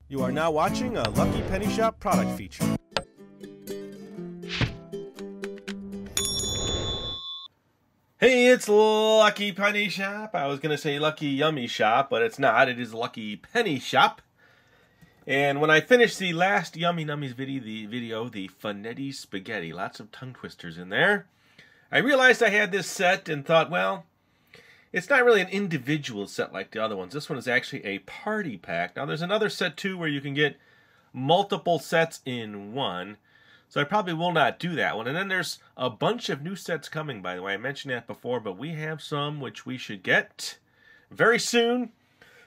You are now watching a Lucky Penny Shop product feature. Hey, it's Lucky Penny Shop. I was going to say Lucky Yummy Shop, but it's not. It is Lucky Penny Shop. And when I finished the last Yummy Nummies video, the Funetti Spaghetti, lots of tongue twisters in there, I realized I had this set and thought, well, it's not really an individual set like the other ones. This one is actually a party pack. Now, there's another set, too, where you can get multiple sets in one. So I probably will not do that one. And then there's a bunch of new sets coming, by the way. I mentioned that before, but we have some which we should get very soon.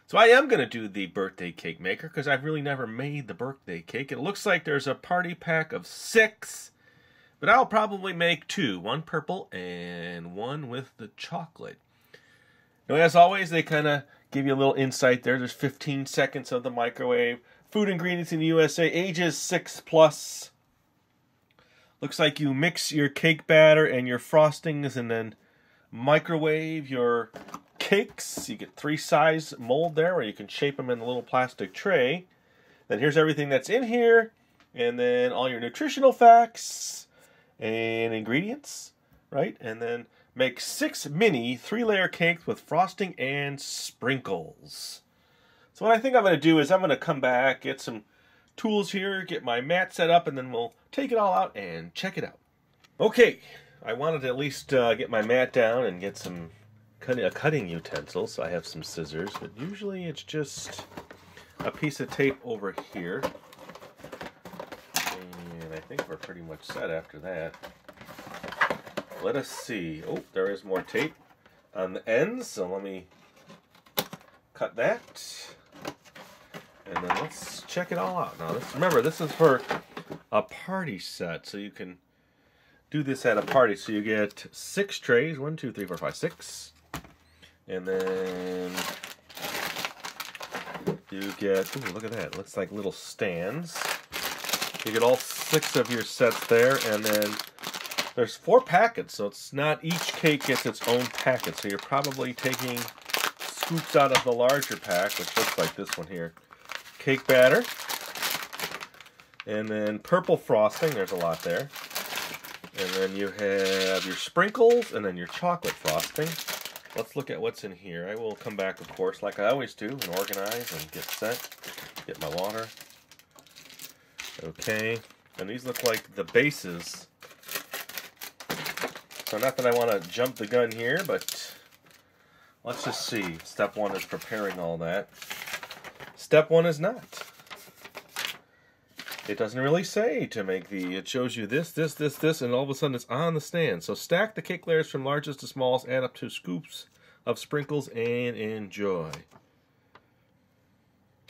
So I am going to do the birthday cake maker because I've really never made the birthday cake. It looks like there's a party pack of 6, but I'll probably make 2. One purple and one with the chocolate. Now, as always, they kind of give you a little insight there. There's 15 seconds of the microwave. Food ingredients in the USA, ages 6+. Looks like you mix your cake batter and your frostings and then microwave your cakes. You get 3-size mold there where you can shape them in a little plastic tray. Then here's everything that's in here. And then all your nutritional facts and ingredients, right? And then make 6 mini 3-layer cakes with frosting and sprinkles. So what I think I'm going to do is I'm going to come back, get some tools here, get my mat set up, and then we'll take it all out and check it out. Okay, I wanted to at least get my mat down and get some cutting utensils. So I have some scissors, but usually it's just a piece of tape over here. And I think we're pretty much set after that. Let us see. Oh, there is more tape on the ends, so let me cut that. And then let's check it all out. Now, remember, this is for a party set, so you can do this at a party. So you get 6 trays, 1, 2, 3, 4, 5, 6. And then you get, ooh, look at that. It looks like little stands. You get all 6 of your sets there, and then there's 4 packets, so it's not each cake gets its own packet. So you're probably taking scoops out of the larger pack, which looks like this one here. Cake batter, and then purple frosting, there's a lot there, and then you have your sprinkles, and then your chocolate frosting. Let's look at what's in here. I will come back, of course, like I always do, and organize and get set, get my water. Okay, and these look like the bases. So not that I want to jump the gun here, but let's just see. Step 1 is preparing all that. Step 1 is not. It doesn't really say to make it shows you this, this, this, this, and all of a sudden it's on the stand. So stack the cake layers from largest to smallest, add up 2 scoops of sprinkles, and enjoy.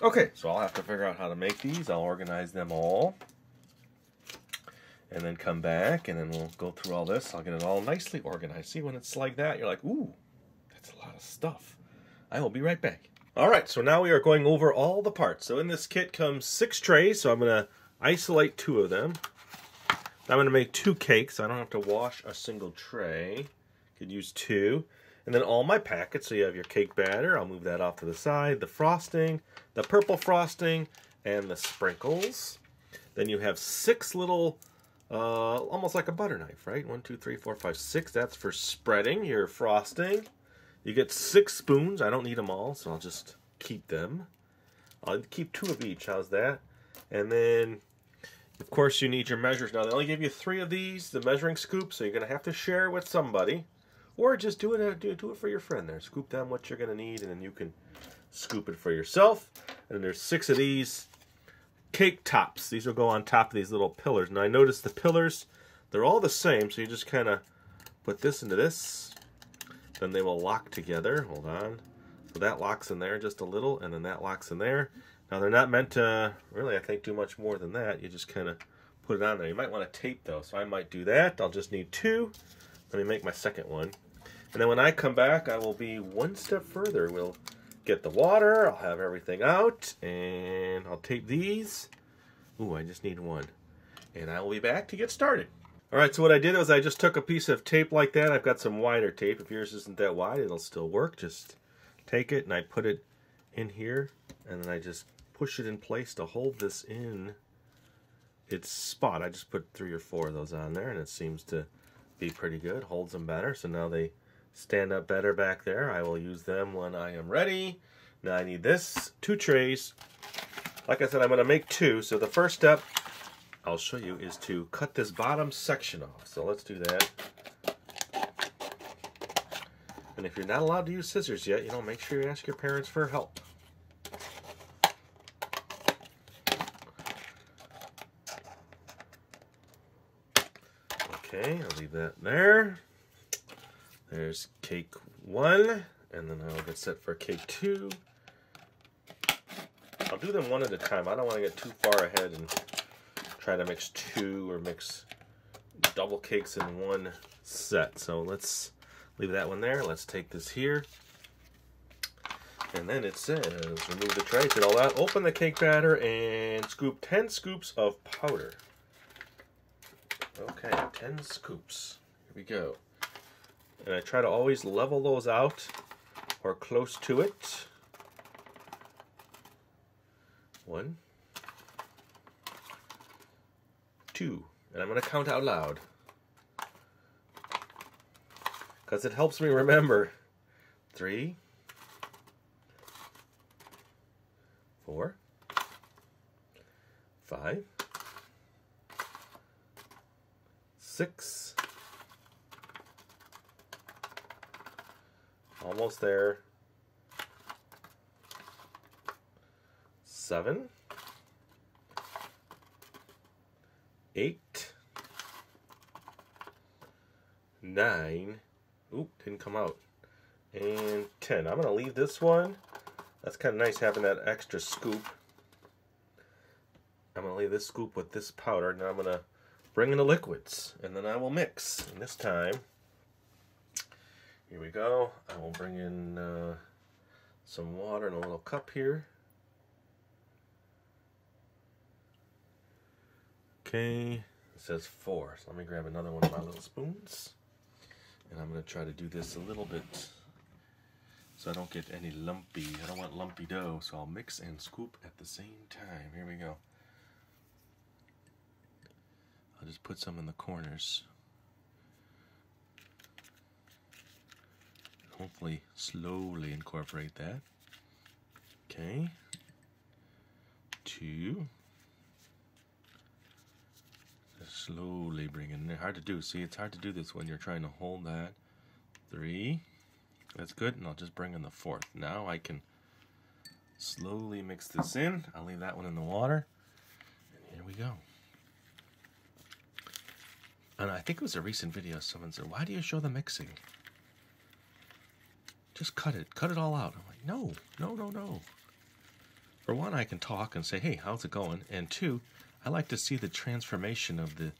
Okay, so I'll have to figure out how to make these. I'll organize them all. And then come back, and then we'll go through all this. I'll get it all nicely organized. See, when it's like that, you're like, ooh, that's a lot of stuff. I will be right back. Alright, so now we are going over all the parts. So in this kit comes 6 trays, so I'm going to isolate 2 of them. I'm going to make 2 cakes, so I don't have to wash a single tray. Could use 2. And then all my packets, so you have your cake batter, I'll move that off to the side, the frosting, the purple frosting, and the sprinkles. Then you have 6 little, almost like a butter knife, right? 1, 2, 3, 4, 5, 6. That's for spreading your frosting. You get 6 spoons. I don't need them all, so I'll just keep them. I'll keep 2 of each. How's that? And then, of course, you need your measures. Now, they only give you 3 of these, the measuring scoops, so you're going to have to share it with somebody. Or just do it for your friend there. Scoop down what you're going to need, and then you can scoop it for yourself. And then there's 6 of these cake tops. These will go on top of these little pillars. Now, I noticed the pillars, they're all the same, so you just kind of put this into this. Then they will lock together. Hold on. So that locks in there just a little, and then that locks in there. Now, they're not meant to, really, I think, do much more than that. You just kind of put it on there. You might want to tape, though, so I might do that. I'll just need 2. Let me make my second one. And then when I come back, I will be one step further. We'll get the water. I'll have everything out, and I'll tape these. Ooh, I just need 1. And I will be back to get started. Alright, so what I did was I just took a piece of tape like that. I've got some wider tape. If yours isn't that wide, it'll still work. Just take it and I put it in here, and then I just push it in place to hold this in its spot. I just put 3 or 4 of those on there, and it seems to be pretty good. Holds them better, so now they stand up better back there. I will use them when I am ready. Now I need this, 2 trays. Like I said, I'm going to make 2, so the first step I'll show you is to cut this bottom section off. So let's do that. And if you're not allowed to use scissors yet, you know, make sure you ask your parents for help. Okay, I'll leave that there. There's cake 1, and then I'll get set for cake 2. I'll do them one at a time. I don't want to get too far ahead and try to mix 2 or mix double cakes in one set. So let's leave that one there. Let's take this here. And then it says, remove the tray, did all that. Open the cake batter and scoop 10 scoops of powder. Okay, 10 scoops. Here we go. And I try to always level those out or close to it. 1, 2, and I'm going to count out loud because it helps me remember. 3, 4, 5, 6, almost there, 7, 8, 9, oop, didn't come out, and 10. I'm going to leave this one. That's kind of nice having that extra scoop. I'm going to leave this scoop with this powder, and I'm going to bring in the liquids, and then I will mix. And this time, here we go, I will bring in some water in a little cup here. Okay, it says 4, so let me grab another one of my little spoons. And I'm going to try to do this a little bit so I don't get any lumpy. I don't want lumpy dough, so I'll mix and scoop at the same time. Here we go. I'll just put some in the corners. Hopefully slowly incorporate that. Okay. 2. Just slowly bring in there. Hard to do. See, it's hard to do this when you're trying to hold that. 3. That's good. And I'll just bring in the 4th. Now I can slowly mix this in. I'll leave that one in the water. And here we go. And I think it was a recent video. Someone said, "Why do you show the mixing? Just cut it. Cut it all out." I'm like, no, no, no, no. For one, I can talk and say, "Hey, how's it going?" And 2, I like to see the transformation of the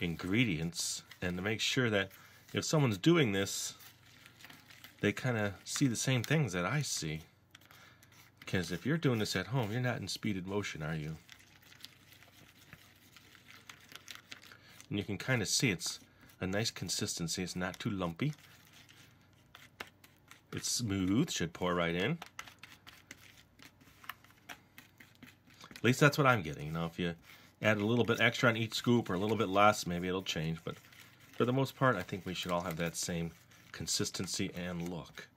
ingredients and to make sure that if someone's doing this, they kind of see the same things that I see. Because if you're doing this at home, you're not in speeded motion, are you? And you can kind of see it's a nice consistency. It's not too lumpy. It's smooth, should pour right in. At least that's what I'm getting. You know, if you add a little bit extra on each scoop or a little bit less, maybe it'll change. But for the most part, I think we should all have that same consistency and look.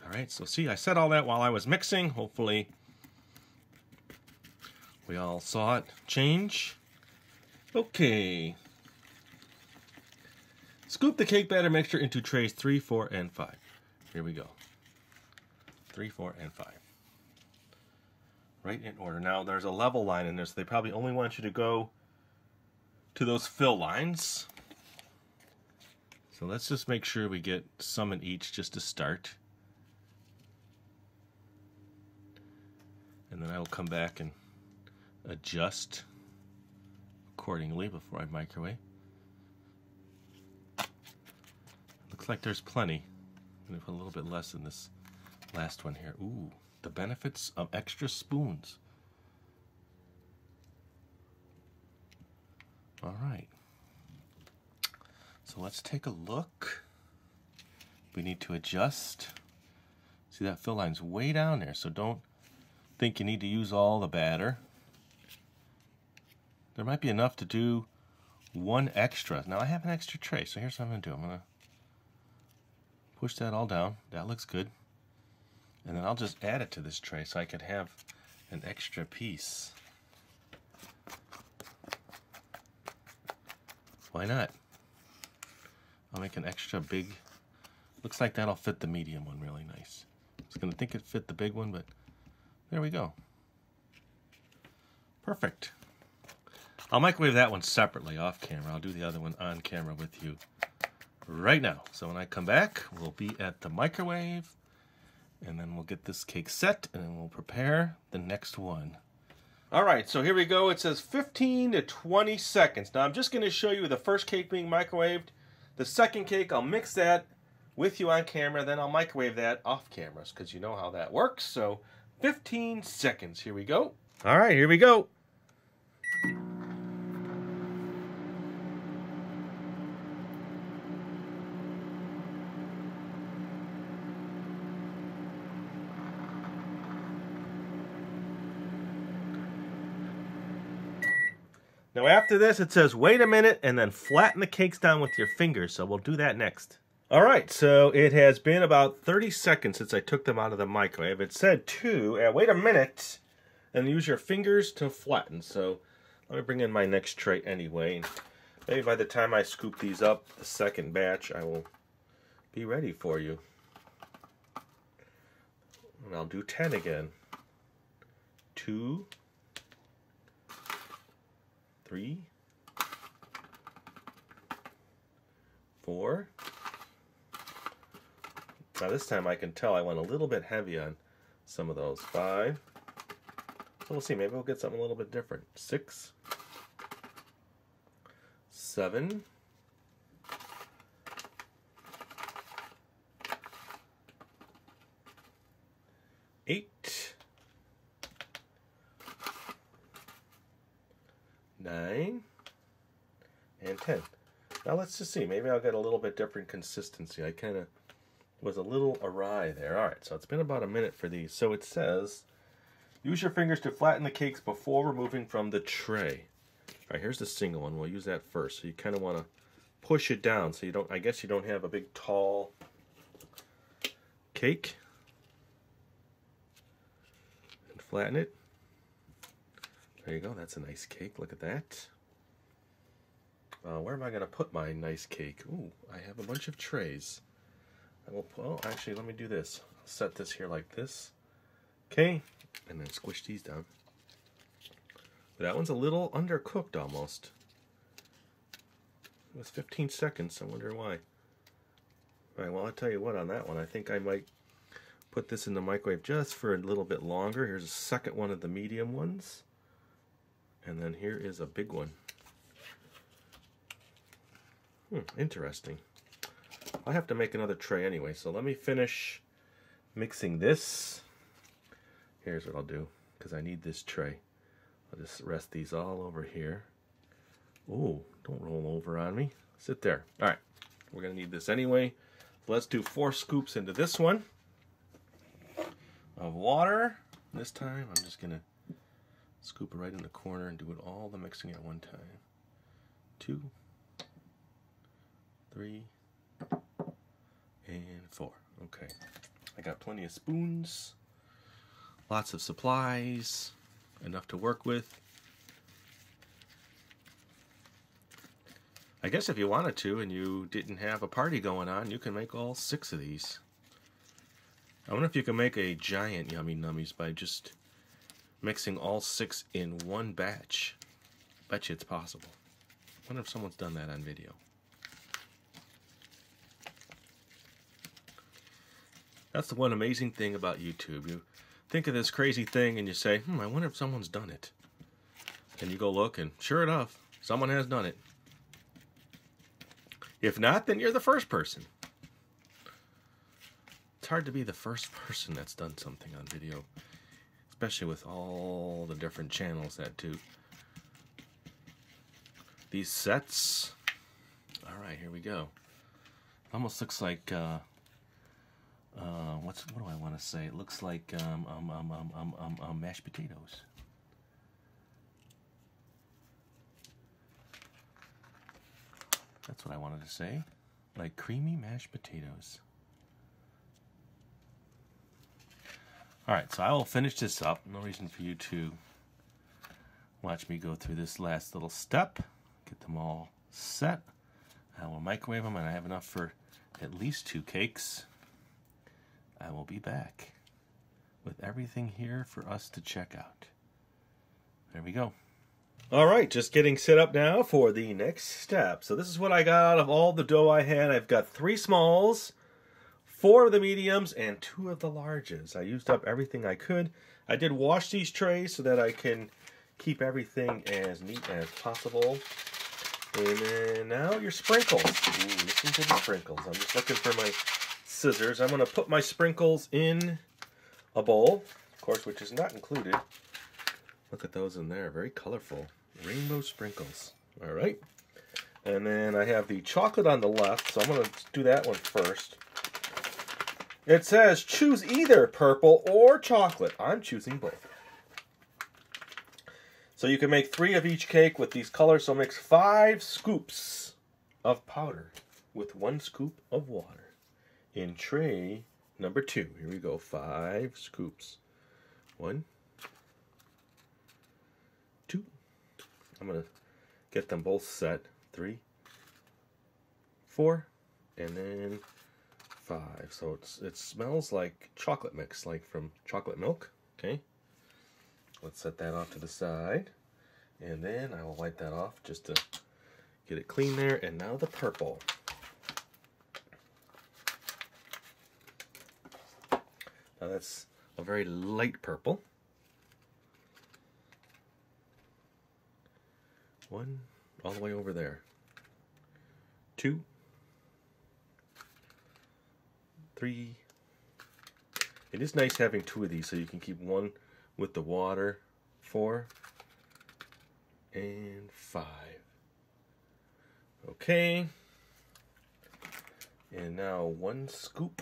Alright, so see, I said all that while I was mixing. Hopefully we all saw it change. Okay. Scoop the cake batter mixture into trays 3, 4, and 5. Here we go. 3, 4, and 5. Right in order. Now, there's a level line in there, so they probably only want you to go to those fill lines. So let's just make sure we get some in each just to start. And then I will come back and adjust accordingly before I microwave. Looks like there's plenty. I'm going to put a little bit less in this last one here. Ooh, the benefits of extra spoons. All right. So let's take a look. We need to adjust. See, that fill line's way down there, so don't think you need to use all the batter. There might be enough to do one extra. Now I have an extra tray, so here's what I'm going to do. I'm going to push that all down. That looks good. And then I'll just add it to this tray so I could have an extra piece. Why not? I'll make an extra big. Looks like that'll fit the medium one really nice. I was going to think it fit the big one, but there we go. Perfect. I'll microwave that one separately off camera. I'll do the other one on camera with you right now. So when I come back, we'll be at the microwave, and then we'll get this cake set, and then we'll prepare the next one. All right, so here we go. It says 15 to 20 seconds. Now I'm just going to show you the first cake being microwaved. The second cake, I'll mix that with you on camera, then I'll microwave that off cameras because you know how that works. So 15 seconds. Here we go. All right, here we go. Now after this, it says wait a minute and then flatten the cakes down with your fingers. So we'll do that next. All right, so it has been about 30 seconds since I took them out of the microwave. It said wait a minute and use your fingers to flatten. So let me bring in my next tray anyway. Maybe by the time I scoop these up, the second batch, I will be ready for you. And I'll do 10 again. 2, 3, 4. Now this time I can tell I went a little bit heavy on some of those. 5. So we'll see, maybe we'll get something a little bit different. 6, 7, 8, 9, and 10. Now let's just see, maybe I'll get a little bit different consistency. I kind of was a little awry there. All right, so it's been about a minute for these. So it says, use your fingers to flatten the cakes before removing from the tray. All right, here's the single one. We'll use that first. So you kind of want to push it down so you don't, I guess you don't have a big tall cake. And flatten it. There you go, that's a nice cake. Look at that. Where am I going to put my nice cake? Ooh, I have a bunch of trays. I will put, oh, actually, let me do this. I'll set this here like this. Okay, and then squish these down. That one's a little undercooked almost. It was 15 seconds, I wonder why. All right, well, I'll tell you what, on that one, I think I might put this in the microwave just for a little bit longer. Here's a second one of the medium ones. And then here is a big one. Interesting. I'll have to make another tray anyway, so let me finish mixing this. Here's what I'll do, because I need this tray. I'll just rest these all over here. Ooh, don't roll over on me. Sit there. All right, we're going to need this anyway. So let's do 4 scoops into this one of water. This time I'm just going to scoop it right in the corner and do it all the mixing at one time. 2, 3, and 4. Okay. I got plenty of spoons, lots of supplies, enough to work with. I guess if you wanted to and you didn't have a party going on, you can make all 6 of these. I wonder if you can make a giant Yummy Nummies by just mixing all 6 in one batch. Bet you it's possible. I wonder if someone's done that on video. That's the one amazing thing about YouTube. You think of this crazy thing and you say, I wonder if someone's done it. And you go look and sure enough, someone has done it. If not, then you're the first person. It's hard to be the first person that's done something on video, especially with all the different channels that do these sets. All right, here we go. Almost looks like what do I want to say? It looks like mashed potatoes. That's what I wanted to say. Like creamy mashed potatoes. Alright, so I will finish this up. No reason for you to watch me go through this last little step. Get them all set. I will microwave them, and I have enough for at least 2 cakes. I will be back with everything here for us to check out. There we go. Alright, just getting set up now for the next step. So this is what I got out of all the dough I had. I've got 3 smalls, 4 of the mediums, and 2 of the larges. I used up everything I could. I did wash these trays so that I can keep everything as neat as possible. And then now your sprinkles. Ooh, listen to the sprinkles. I'm just looking for my scissors. I'm going to put my sprinkles in a bowl, of course, which is not included. Look at those in there. Very colorful. Rainbow sprinkles. All right. And then I have the chocolate on the left, so I'm going to do that one first. It says choose either purple or chocolate. I'm choosing both. So you can make 3 of each cake with these colors. So mix 5 scoops of powder with 1 scoop of water in tray number 2. Here we go. 5 scoops. 1, 2. I'm going to get them both set. 3, 4, and then 5. So it smells like chocolate mix, like from chocolate milk. Okay. Let's set that off to the side. And then I will wipe that off just to get it clean there. And now the purple. Now that's a very light purple. 1, all the way over there. 2, 3. It is nice having 2 of these so you can keep 1 with the water. 4 and 5. Okay. And now 1 scoop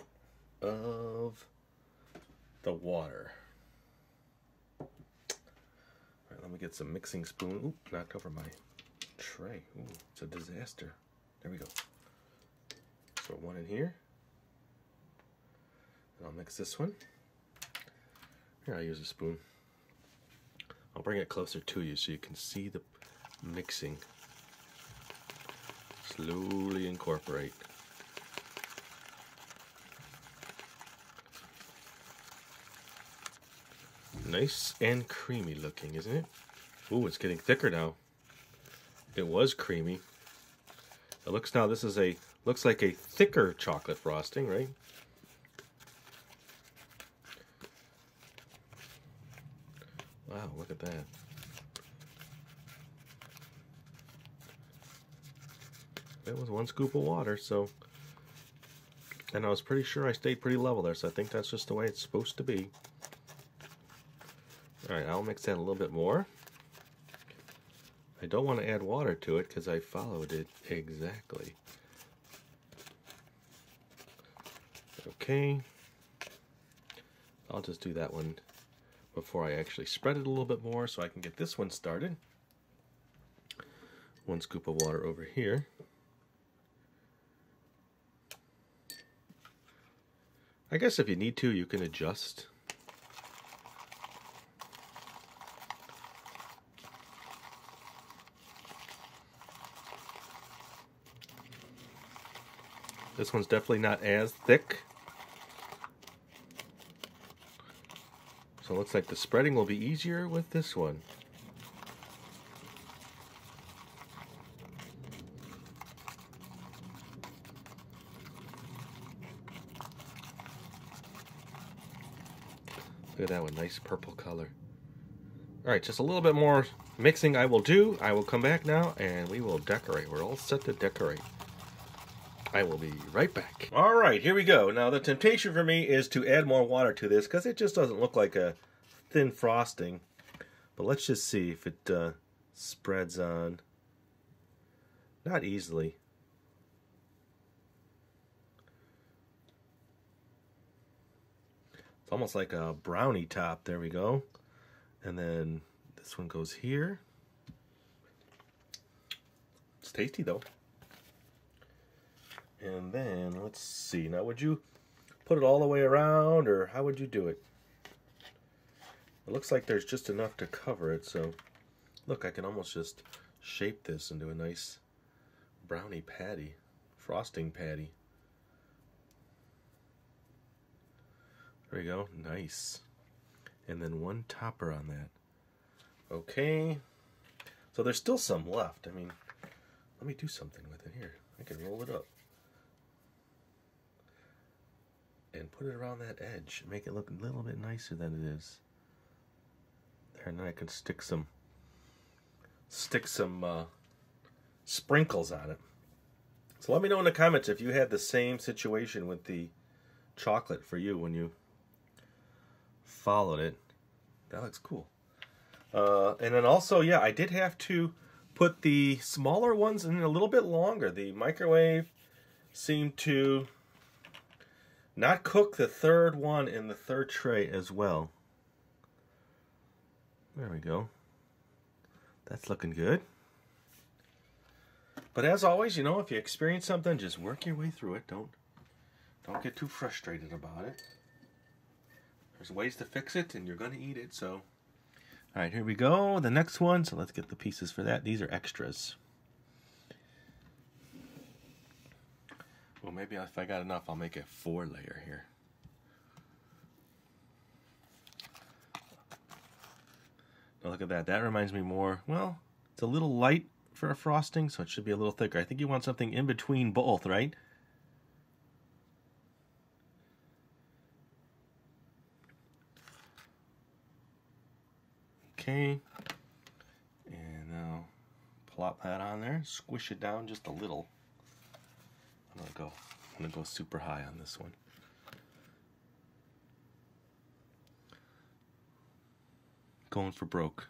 of the water. All right, let me get some mixing spoon. Oop, knocked over my tray. Ooh, it's a disaster. There we go. So 1 in here. And I'll mix this one. Here, I'll use a spoon. I'll bring it closer to you so you can see the mixing. Slowly incorporate. Nice and creamy looking, isn't it? Ooh, it's getting thicker now. It was creamy. It looks now this is looks like a thicker chocolate frosting, right? Wow, look at that. That was 1 scoop of water, so... And I was pretty sure I stayed pretty level there, so I think that's just the way it's supposed to be. Alright, I'll mix that a little bit more. I don't want to add water to it because I followed it exactly. Okay. I'll just do that one before I actually spread it a little bit more so I can get this one started. 1 scoop of water over here. I guess if you need to, you can adjust. This one's definitely not as thick. So it looks like the spreading will be easier with this one. Look at that one, nice purple color. Alright, just a little bit more mixing I will do. I will come back now and we will decorate. We're all set to decorate. I will be right back. Alright, here we go. Now the temptation for me is to add more water to this because it just doesn't look like a thin frosting. But let's just see if it spreads on. Not easily. It's almost like a brownie top. There we go. And then this one goes here. It's tasty though. And then let's see. Now, would you put it all the way around, or how would you do it? It looks like there's just enough to cover it, so look, I can almost just shape this into a nice brownie patty, frosting patty. There we go, nice. And then one topper on that. Okay, so there's still some left. I mean, let me do something with it here. I can roll it up and put it around that edge, make it look a little bit nicer than it is. There, and then I can stick some sprinkles on it. So let me know in the comments if you had the same situation with the chocolate for you when you followed it. That looks cool. And then also, yeah, I did have to put the smaller ones in a little bit longer. The microwave seemed to not cook the third one in the third tray as well. There we go. That's looking good. But as always, you know, if you experience something, just work your way through it. Don't get too frustrated about it. There's ways to fix it, and you're going to eat it, so. All right, here we go. The next one. So let's get the pieces for that. These are extras. Well, maybe if I got enough, I'll make a 4-layer here. Now look at that. That reminds me more, well, it's a little light for a frosting, so it should be a little thicker. I think you want something in between both, right? Okay. And now plop that on there. Squish it down just a little. I'm gonna go super high on this one. Going for broke.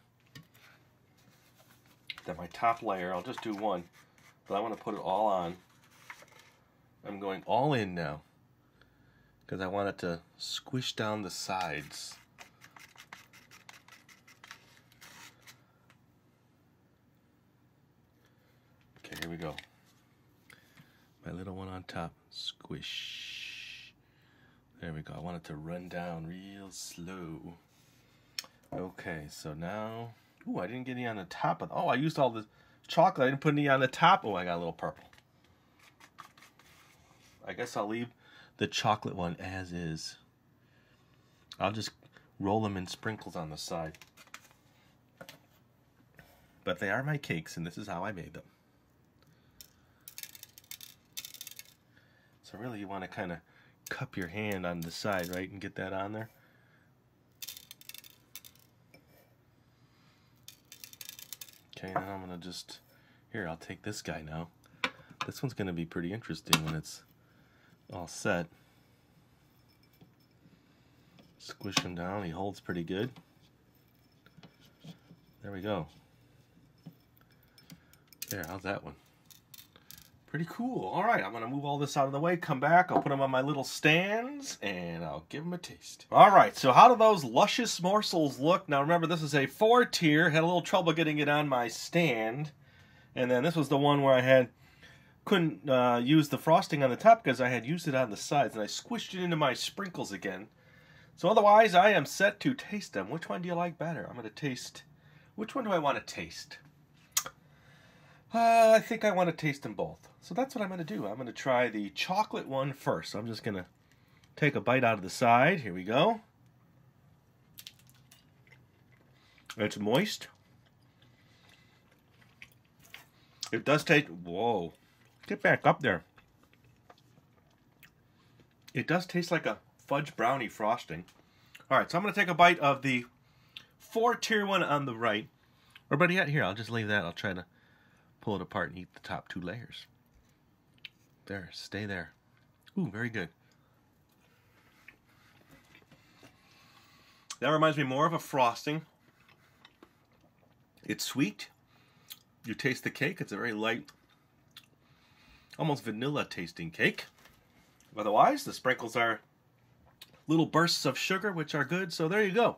Then my top layer, I'll just do one, but I want to put it all on. I'm going all in now because I want it to squish down the sides. Okay, here we go. My little one on top, squish. There we go. I want it to run down real slow. Okay, so now, ooh, I didn't get any on the top of, oh, I used all the chocolate. I didn't put any on the top. Oh, I got a little purple. I guess I'll leave the chocolate one as is. I'll just roll them in sprinkles on the side. But they are my cakes, and this is how I made them. So really, you want to kind of cup your hand on the side, right, and get that on there. Okay, now I'm going to just, here, I'll take this guy now. This one's going to be pretty interesting when it's all set. Squish him down. He holds pretty good. There we go. There, how's that one? Pretty cool. All right, I'm going to move all this out of the way, come back, I'll put them on my little stands, and I'll give them a taste. All right, so how do those luscious morsels look? Now remember, this is a 4-tier. Had a little trouble getting it on my stand. And then this was the one where I couldn't use the frosting on the top because I had used it on the sides, and I squished it into my sprinkles again. So otherwise, I am set to taste them. Which one do you like better? I'm going to taste, which one do I want to taste? I think I want to taste them both. So that's what I'm going to do. I'm going to try the chocolate one first. So I'm just going to take a bite out of the side. Here we go. It's moist. It does taste, whoa, get back up there. It does taste like a fudge brownie frosting. All right, so I'm going to take a bite of the 4-tier one on the right. Or better yet, here, I'll just leave that. I'll try to pull it apart and eat the top 2 layers. There, stay there. Ooh, very good. That reminds me more of a frosting. It's sweet. You taste the cake. It's a very light, almost vanilla tasting cake. Otherwise, the sprinkles are little bursts of sugar, which are good. So there you go.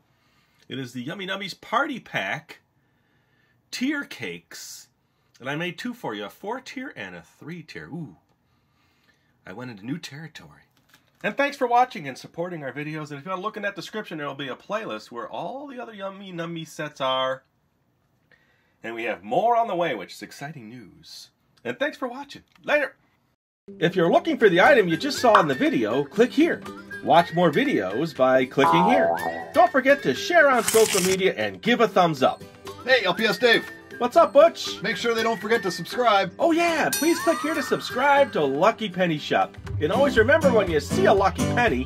It is the Yummy Nummies Party Pack tier cakes. And I made 2 for you, a 4-tier and a 3-tier. Ooh, I went into new territory. And thanks for watching and supporting our videos. And if you want to look in that description, there will be a playlist where all the other Yummy Nummy sets are. And we have more on the way, which is exciting news. And thanks for watching. Later! If you're looking for the item you just saw in the video, click here. Watch more videos by clicking here. Don't forget to share on social media and give a thumbs up. Hey, LPS-Dave. What's up, Butch? Make sure they don't forget to subscribe. Oh yeah, please click here to subscribe to Lucky Penny Shop. And always remember, when you see a lucky penny,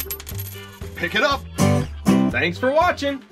pick it up. Thanks for watching.